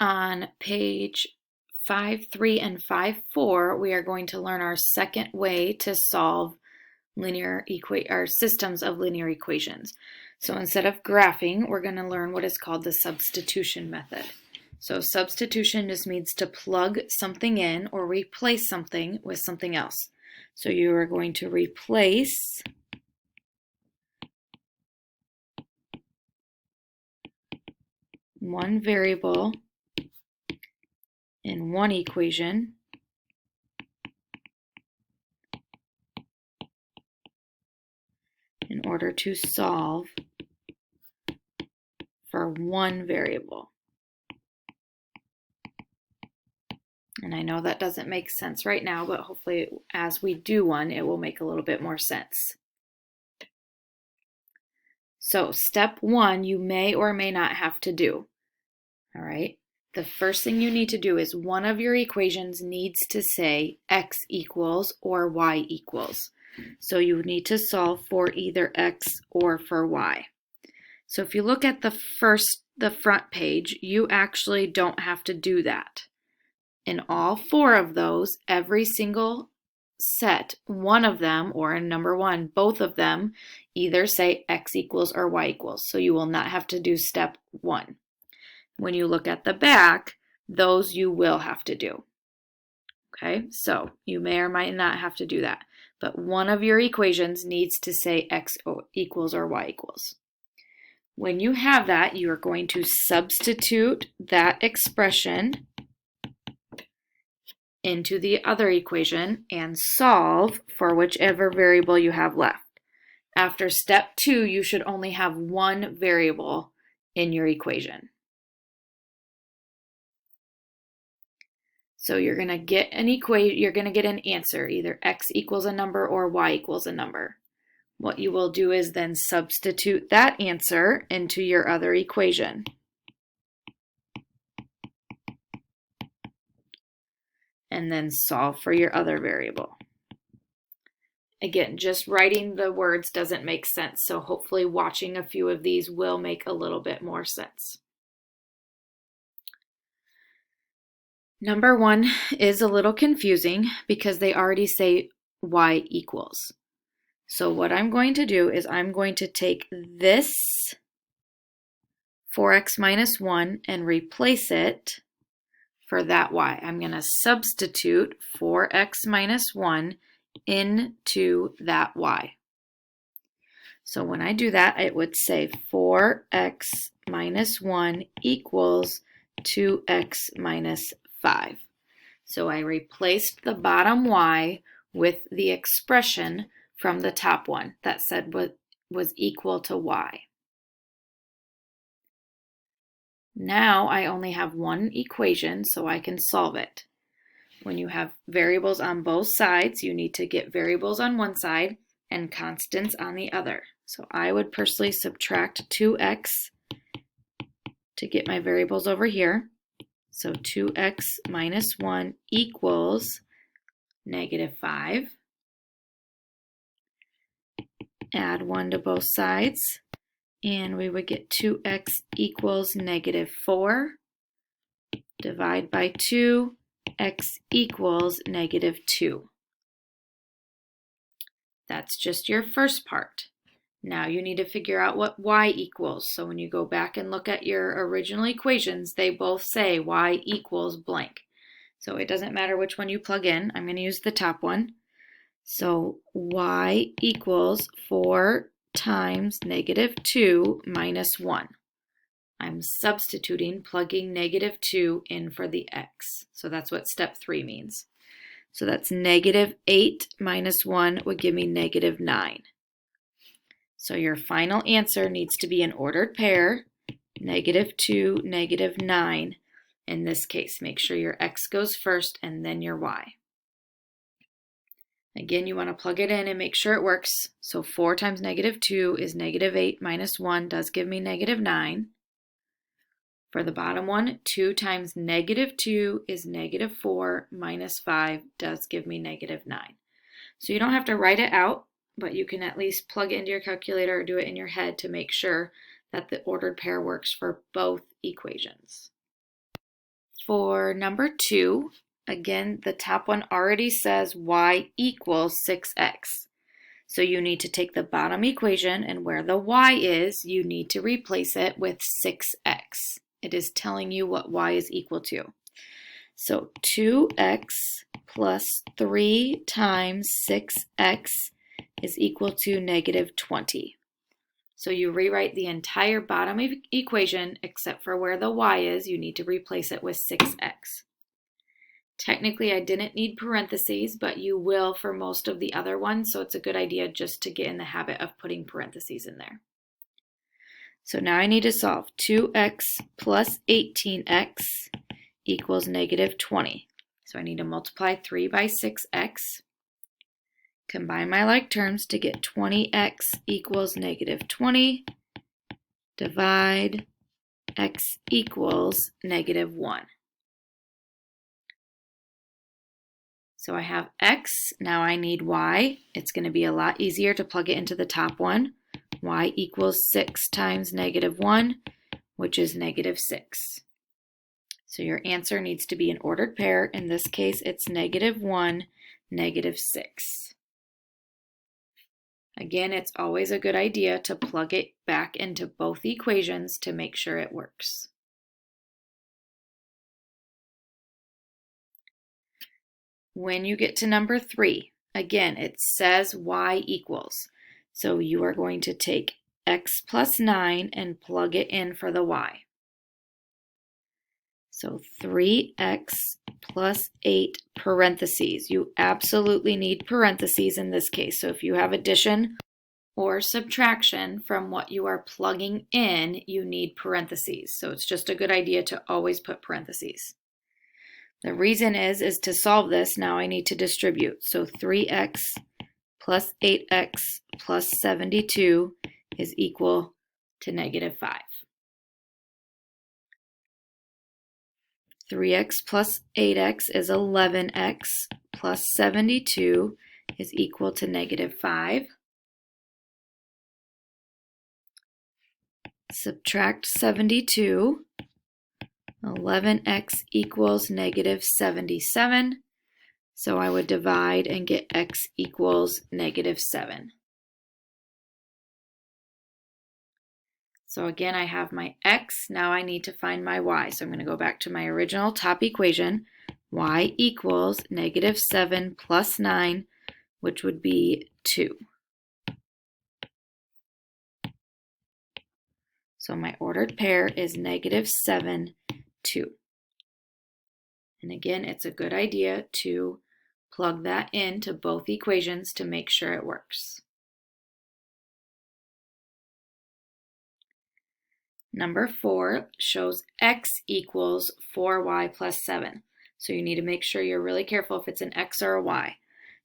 On page 5.3 and 5.4, we are going to learn our second way to solve systems of linear equations. So instead of graphing, we're going to learn what is called the substitution method. So substitution just means to plug something in or replace something with something else. So you are going to replace one variable in one equation in order to solve for one variable. And I know that doesn't make sense right now, but hopefully as we do one, it will make a little bit more sense. So step one, you may or may not have to do. All right. The first thing you need to do is one of your equations needs to say x equals or y equals. So you need to solve for either x or for y. So if you look at the front page, you actually don't have to do that. In all four of those, every single set, one of them, or in number one, both of them, either say x equals or y equals. So you will not have to do step one. When you look at the back, those you will have to do. Okay, so you may or might not have to do that. But one of your equations needs to say x equals or y equals. When you have that, you are going to substitute that expression into the other equation and solve for whichever variable you have left. After step two, you should only have one variable in your equation. So you're going to get an answer, either x equals a number or y equals a number. What you will do is then substitute that answer into your other equation. And then solve for your other variable. Again, just writing the words doesn't make sense, so hopefully watching a few of these will make a little bit more sense. Number one is a little confusing because they already say y equals. So what I'm going to do is I'm going to take this 4x minus 1 and replace it for that y. I'm going to substitute 4x minus 1 into that y. So when I do that, it would say 4x minus 1 equals 2x minus 5. So I replaced the bottom y with the expression from the top one that said what was equal to y. Now I only have one equation, so I can solve it. When you have variables on both sides, you need to get variables on one side and constants on the other. So I would personally subtract 2x to get my variables over here. So 2x minus 1 equals negative 5. Add 1 to both sides, and we would get 2x equals negative 4. Divide by 2, x equals negative 2. That's just your first part. Now you need to figure out what y equals. So when you go back and look at your original equations, they both say y equals blank. So it doesn't matter which one you plug in. I'm going to use the top one. So y equals 4 times negative 2 minus 1. I'm substituting, plugging negative 2 in for the x. So that's what step 3 means. So that's negative 8 minus 1 would give me negative 9. So your final answer needs to be an ordered pair, negative 2, negative 9. In this case, make sure your x goes first and then your y. Again, you want to plug it in and make sure it works. So 4 times negative 2 is negative 8 minus 1 does give me negative 9. For the bottom one, 2 times negative 2 is negative 4 minus 5 does give me negative 9. So you don't have to write it out, but you can at least plug it into your calculator or do it in your head to make sure that the ordered pair works for both equations. for number 2, again, the top one already says y equals 6x. So you need to take the bottom equation, and where the y is, you need to replace it with 6x. It is telling you what y is equal to. So 2x plus 3 times 6x is equal to negative 20. So you rewrite the entire bottom equation except for where the y is. You need to replace it with 6x. Technically, I didn't need parentheses, but you will for most of the other ones, so it's a good idea just to get in the habit of putting parentheses in there. So now I need to solve 2x plus 18x equals negative 20. So I need to multiply 3 by 6x, combine my like terms to get 20x equals negative 20, divide x equals negative 1. So I have x, now I need y. It's going to be a lot easier to plug it into the top one. Y equals 6 times negative 1, which is negative 6. So your answer needs to be an ordered pair. In this case, it's negative 1, negative 6. Again, it's always a good idea to plug it back into both equations to make sure it works. When you get to number 3, again, it says y equals. So you are going to take x plus 9 and plug it in for the y. So 3x plus 8 parentheses. You absolutely need parentheses in this case. So if you have addition or subtraction from what you are plugging in, you need parentheses. So it's just a good idea to always put parentheses. The reason is to solve this, now I need to distribute. So 3x plus 8x plus 72 is equal to negative 5. 3x plus 8x is 11x plus 72 is equal to negative 5. Subtract 72. 11x equals negative 77. So I would divide and get x equals negative 7. So again, I have my x. Now I need to find my y. So I'm going to go back to my original top equation. Y equals negative 7 plus 9, which would be 2. So my ordered pair is negative 7, 2. And again, it's a good idea to plug that into both equations to make sure it works. Number 4 shows x equals 4y plus 7. So you need to make sure you're really careful if it's an x or a y.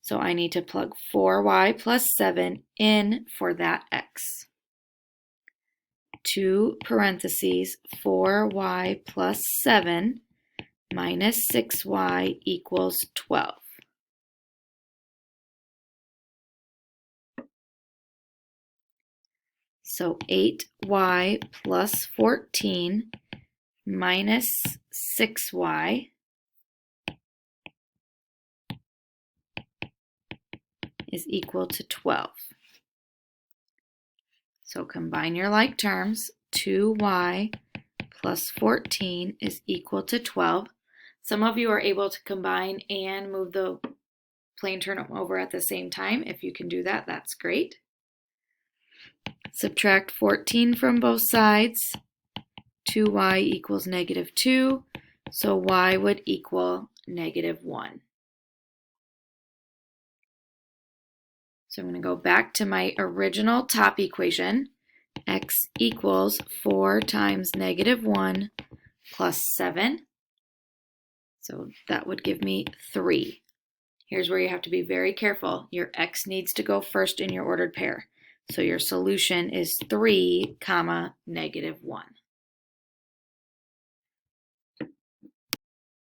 So I need to plug 4y plus 7 in for that x. 2 parentheses 4y plus 7 minus 6y equals 12. So 8y plus 14 minus 6y is equal to 12. So combine your like terms. 2y plus 14 is equal to 12. Some of you are able to combine and move the plane term over at the same time. If you can do that, that's great. Subtract 14 from both sides. 2y equals negative 2, so y would equal negative 1. So I'm going to go back to my original top equation. X equals 4 times negative 1 plus 7. So that would give me 3. Here's where you have to be very careful. Your x needs to go first in your ordered pair. So your solution is 3, negative 1.